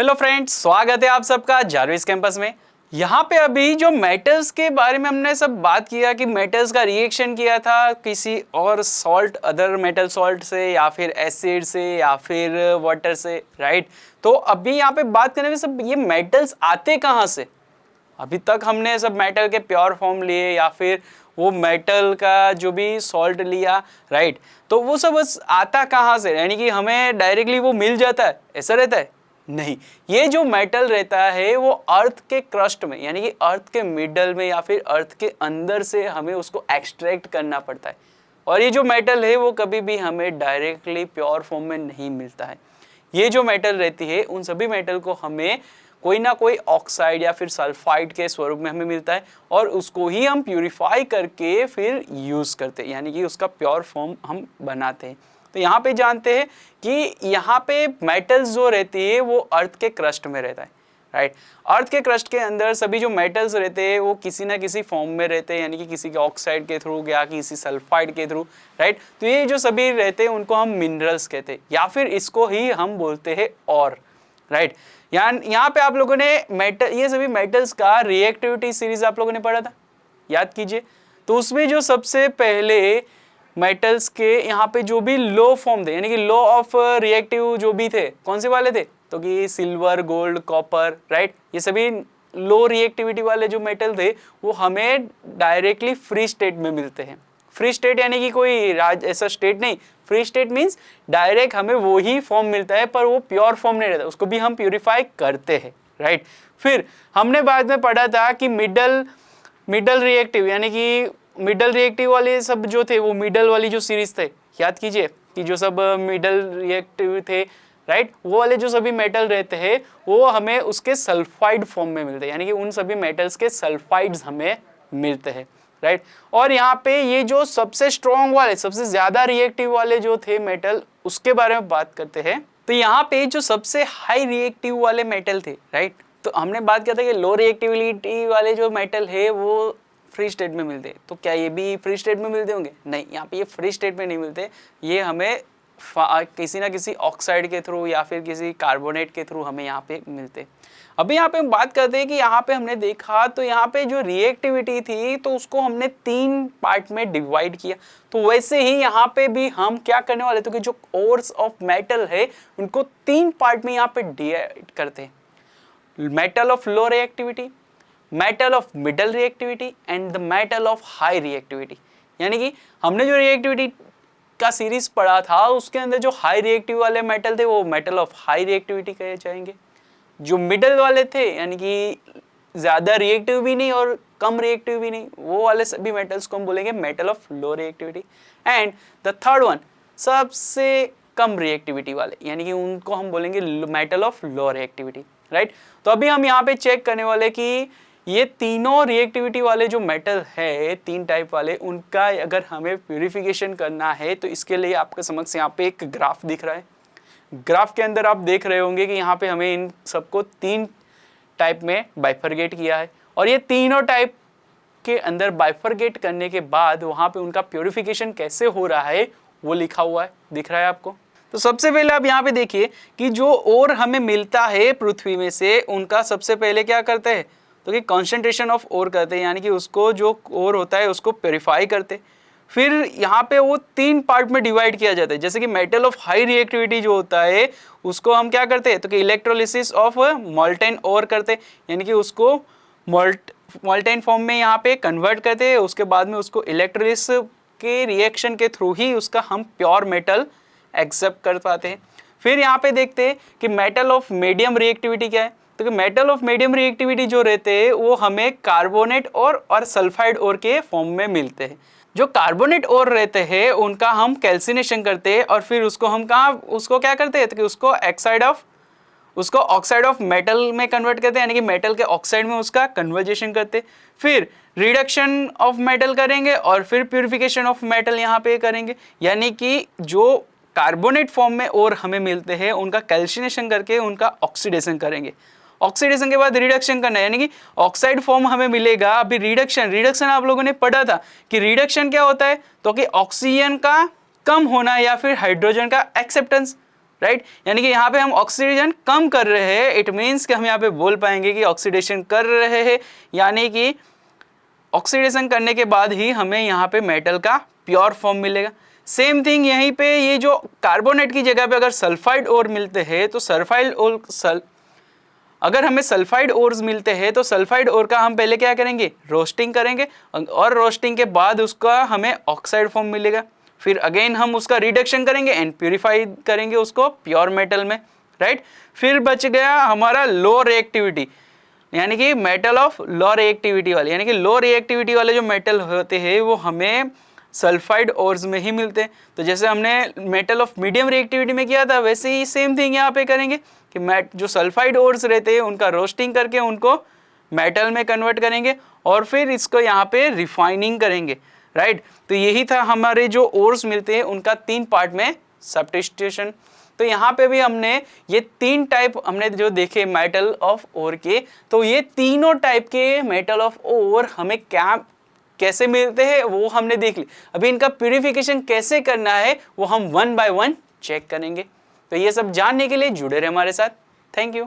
Hello friends, स्वागत है आप सबका जारविस कैंपस में। यहाँ पे अभी जो मेटल्स के बारे में हमने सब बात किया कि मेटल्स का रिएक्शन किया था किसी और सॉल्ट, अदर मेटल सॉल्ट से या फिर एसिड से या फिर वाटर से, राइट। तो अभी यहाँ पे बात करने में सब ये मेटल्स आते कहाँ से। अभी तक हमने सब मेटल के प्योर फॉर्म लिए या फिर वो मेटल का जो भी सॉल्ट लिया, राइट। तो वो सब आता कहाँ से, यानी कि हमें डायरेक्टली वो मिल जाता है, ऐसा रहता है? नहीं, ये जो मेटल रहता है वो अर्थ के क्रस्ट में, यानी कि अर्थ के मिडल में या फिर अर्थ के अंदर से हमें उसको एक्सट्रैक्ट करना पड़ता है। और ये जो मेटल है वो कभी भी हमें डायरेक्टली प्योर फॉर्म में नहीं मिलता है। ये जो मेटल रहती है उन सभी मेटल को हमें कोई ना कोई ऑक्साइड या फिर सल्फाइड के स्वरूप में हमें मिलता है और उसको ही हम प्यूरिफाई करके फिर यूज़ करते हैं, यानी कि उसका प्योर फॉर्म हम बनाते हैं। तो यहाँ पे जानते हैं कि यहाँ पे मेटल्स जो रहती है वो अर्थ के क्रस्ट में रहता है, राइट। अर्थ के क्रस्ट के अंदर सभी जो मेटल्स रहते हैं वो किसी ना किसी फॉर्म में रहते हैं, यानी कि किसी के ऑक्साइड के थ्रू या किसी सल्फाइड के थ्रू, राइट। तो ये जो सभी रहते हैं उनको हम मिनरल्स कहते हैं या फिर इसको ही हम बोलते हैं और, राइट। यहाँ पे आप लोगों ने मेटल, ये सभी मेटल्स का रिएक्टिविटी सीरीज आप लोगों ने पढ़ा था, याद कीजिए। तो उसमें जो सबसे पहले मेटल्स के यहाँ पे जो भी लो फॉर्म थे, यानी कि लो ऑफ रिएक्टिव जो भी थे, कौन से वाले थे? तो कि सिल्वर, गोल्ड, कॉपर, राइट। ये सभी लो रिएक्टिविटी वाले जो मेटल थे वो हमें डायरेक्टली फ्री स्टेट में मिलते हैं। फ्री स्टेट यानी कि कोई ऐसा स्टेट नहीं, फ्री स्टेट मीन्स डायरेक्ट हमें वो ही फॉर्म मिलता है, पर वो प्योर फॉर्म नहीं रहता, उसको भी हम प्यूरिफाई करते हैं, राइट। फिर हमने बाद में पढ़ा था कि मिडल रिएक्टिव, यानी कि मिडल रिएक्टिव वाले सब जो थे वो मिडल वाली जो सीरीज थे, याद कीजिए कि जो सब मिडल रिएक्टिव थे, राइट, वो वाले जो सभी मेटल रहते हैं वो हमें उसके सल्फाइड फॉर्म में मिलते हैं, यानी कि उन सभी मेटल्स के सल्फाइड्स हमें मिलते हैं, राइट। और यहाँ पे ये जो सबसे स्ट्रॉन्ग वाले, सबसे ज्यादा रिएक्टिव वाले जो थे मेटल, उसके बारे में बात करते हैं। तो यहाँ पे जो सबसे हाई रिएक्टिव वाले मेटल थे, राइट, तो हमने बात किया था कि लो रिएक्टिविटी वाले जो मेटल है वो फ्री स्टेट में मिलते हैं। तो क्या ये भी फ्री स्टेट में मिलते होंगे? नहीं, यहाँ पे ये फ्री स्टेट में नहीं मिलते, ये हमें किसी ना किसी ऑक्साइड के थ्रू या फिर किसी कार्बोनेट के थ्रू हमें यहाँ पे मिलते। अभी यहाँ पे हम बात करते हैं कि यहाँ पे हमने देखा तो यहाँ पे जो रिएक्टिविटी थी तो उसको हमने 3 पार्ट में डिवाइड किया। तो वैसे ही यहाँ पे भी हम क्या करने वाले थे कि जो ओर्स ऑफ मेटल है उनको 3 पार्ट में यहाँ पे डिवाइड करते हैं। Metal of low reactivity, metal of middle reactivity and the metal of high reactivity. यानी कि हमने जो रिएक्टिविटी का सीरीज पढ़ा था उसके अंदर जो हाई रिएक्टिव वाले मेटल थे वो मेटल ऑफ हाई रिएक्टिविटी कहे जाएंगे। जो मिडल वाले थे, यानी कि ज्यादा रिएक्टिव भी नहीं और कम रिएक्टिव भी नहीं, वो वाले सभी मेटल्स को हम बोलेंगे metal of low reactivity. And the third one, सबसे कम रिएक्टिविटी वाले, यानी कि उनको हम बोलेंगे metal of low reactivity, right. तो अभी हम यहाँ पे चेक करने वाले कि ये तीनों रिएक्टिविटी वाले जो मेटल है, 3 टाइप वाले, उनका अगर हमें प्यूरिफिकेशन करना है तो इसके लिए आपके समक्ष यहाँ पे एक ग्राफ दिख रहा है। ग्राफ के अंदर आप देख रहे होंगे कि यहाँ पे हमें इन सबको 3 टाइप में बाइफरगेट किया है और ये तीनों टाइप के अंदर बाइफरगेट करने के बाद वहाँ पे उनका प्यूरिफिकेशन कैसे हो रहा है वो लिखा हुआ है, दिख रहा है आपको। तो सबसे पहले आप यहाँ पे देखिए कि जो ओर हमें मिलता है पृथ्वी में से, उनका सबसे पहले क्या करते हैं तो कि कॉन्सेंट्रेशन ऑफ ओर करते हैं, यानी कि उसको जो ओर होता है उसको प्योरीफाई करते। फिर यहाँ पे वो 3 पार्ट में डिवाइड किया जाता है। जैसे कि मेटल ऑफ हाई रिएक्टिविटी जो होता है उसको हम क्या करते हैं तो कि इलेक्ट्रोलिसिस ऑफ मोल्टेन ओर करते, यानी कि उसको मोल्टेन फॉर्म में यहाँ पे कन्वर्ट करते हैं। उसके बाद में उसको इलेक्ट्रोलिस के रिएक्शन के थ्रू ही उसका हम प्योर मेटल एक्सेप्ट कर पाते हैं। फिर यहाँ पे देखते हैं कि मेटल ऑफ मीडियम रिएक्टिविटी क्या है। तो कि मेटल ऑफ मीडियम रिएक्टिविटी जो रहते हैं वो हमें कार्बोनेट और सल्फाइड ओर के फॉर्म में मिलते हैं। जो कार्बोनेट ओर रहते हैं उनका हम कैल्सिनेशन करते हैं और फिर उसको हम उसको क्या करते हैं तो कि उसको ऑक्साइड ऑफ मेटल में कन्वर्ट करते हैं, यानी कि मेटल के ऑक्साइड में उसका कन्वर्जेशन करते। फिर रिडक्शन ऑफ मेटल करेंगे और फिर प्यूरिफिकेशन ऑफ मेटल यहाँ पे करेंगे, यानी कि जो कार्बोनेट फॉर्म में और हमें मिलते हैं उनका कैल्सिनेशन करके उनका ऑक्सीडेशन करेंगे। ऑक्सीडेशन के बाद रिडक्शन करना है, यानी कि ऑक्साइड फॉर्म हमें मिलेगा। अभी रिडक्शन आप लोगों ने पढ़ा था कि रिडक्शन क्या होता है तो कि ऑक्सीजन का कम होना या फिर हाइड्रोजन का एक्सेप्टेंस, राइट। यानी कि यहाँ पे हम ऑक्सीडेशन कम कर रहे हैं, इट मीन्स कि हम यहाँ पे बोल पाएंगे कि ऑक्सीडेशन कर रहे हैं, यानी कि ऑक्सीडेशन करने के बाद ही हमें यहाँ पे मेटल का प्योर फॉर्म मिलेगा। सेम थिंग यहीं पे ये जो कार्बोनेट की जगह पे अगर सल्फाइड ओर मिलते हैं तो अगर हमें सल्फाइड ओर्स मिलते हैं तो सल्फाइड ओर का हम पहले क्या करेंगे, रोस्टिंग करेंगे, और रोस्टिंग के बाद उसका हमें ऑक्साइड फॉर्म मिलेगा। फिर अगेन हम उसका रिडक्शन करेंगे एंड प्यूरिफाई करेंगे उसको प्योर मेटल में, राइट। फिर बच गया हमारा लो रिएक्टिविटी, यानी कि मेटल ऑफ लो रिएक्टिविटी वाले, यानी कि लो रिएक्टिविटी वाले जो मेटल होते हैं वो हमें सल्फाइड ओर्स में ही मिलते हैं। तो जैसे हमने मेटल ऑफ मीडियम रिएक्टिविटी में किया था, वैसे ही सेम थिंग यहाँ पे करेंगे कि जो सल्फाइड ओर्स रहते हैं उनका रोस्टिंग करके उनको मेटल में कन्वर्ट करेंगे और फिर इसको यहाँ पे रिफाइनिंग करेंगे, राइट। तो यही था हमारे जो ओर्स मिलते हैं उनका 3 पार्ट में सब्स्टिट्यूशन। तो यहाँ पे भी हमने ये 3 टाइप हमने जो देखे मेटल ऑफ ओर के, तो ये तीनों टाइप के मेटल ऑफ ओर हमें कैसे मिलते हैं वो हमने देख ली। अभी इनका प्यूरिफिकेशन कैसे करना है वो हम 1 बाय 1 चेक करेंगे। तो ये सब जानने के लिए जुड़े रहे हमारे साथ। Thank you.